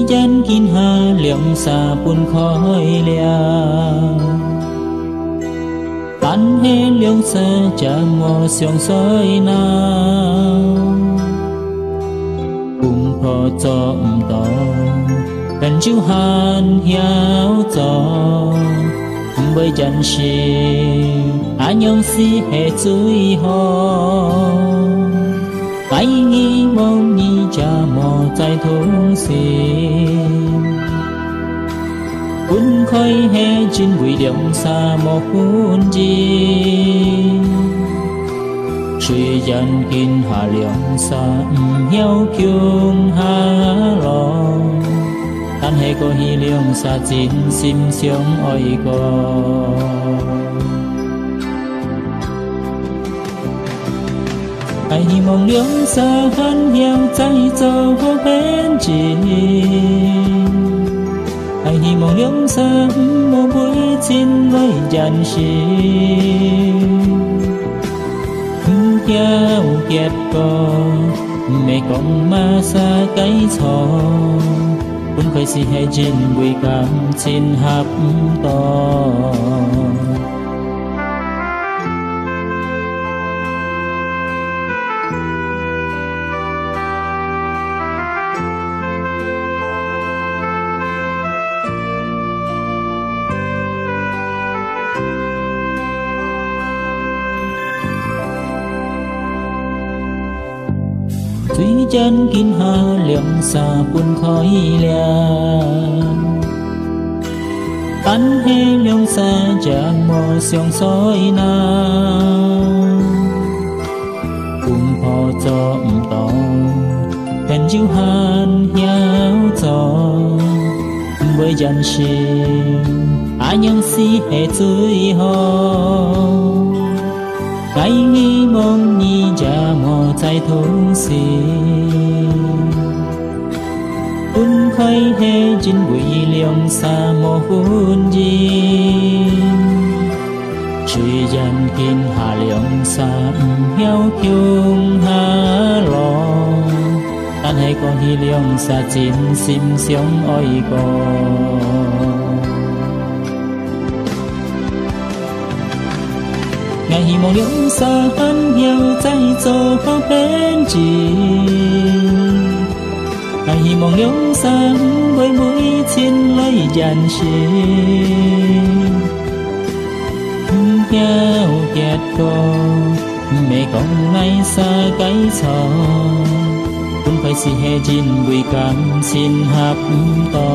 gian kín hà liệm xa buồn khói lìa tan hết liêu xa chả mò xiong soi nào cùng phò cho tỏ cần chiếu hàn hiếu cho với chân si anh nhung si hệ chuối ho cái nghi mong ni cha mò trái thôn xin quân khơi hè trên bụi điệu xa mò cuốn chi suy dân kinh hà liệm xa hiếu kiung hà lo tan hay có hi liệm xa chín sim xiong oi co ai hi mong liệm xa hắn hiếu trái cho vô bên chỉ ai hi mong liệm xa mô bụi chín lối dàn xì kéo kẹt co mẹ con ma xa cái thò cũng phải si hay trên bụi cam trên hạp to thủy chân kín hà liệm xa buồn khói lìa tan hết liêu xa chả mò xiong soi nào cùng phò cho tỏ cần chiếu hàn hiếu cho với dân si anh nhung si hệ chuối ho cái nghi mong ni cha mò trái thôn si quân khơi hè trên bụi liệm xa mò hôn gì suy dân kinh hà liệm xa hiếu kiung hà lo tan hay có hi liệm xa chín sim xiong oi co ngày hi mong liễu xa hắn hiếu trái cho có bên chỉ ngày hi mong liễu xa với mũi chín lấy dàn xì kéo kẹt co mẹ con ngay xa cái thò cũng phải si hè chín bụi cam xin hạp to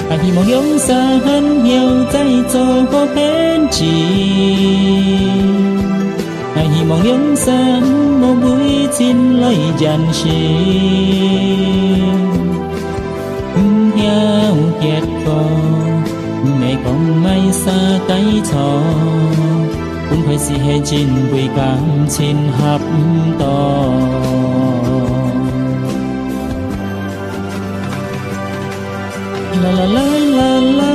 ai hi mong liễu xa hắn hiếu trái cho có bên chỉ ai hi mong liễu xa mô bụi chín lấy dàn xì hiếu kẹt co mẹ con mai xa cái thò cũng phải si hè chín bụi cam xin hạp to la la la la la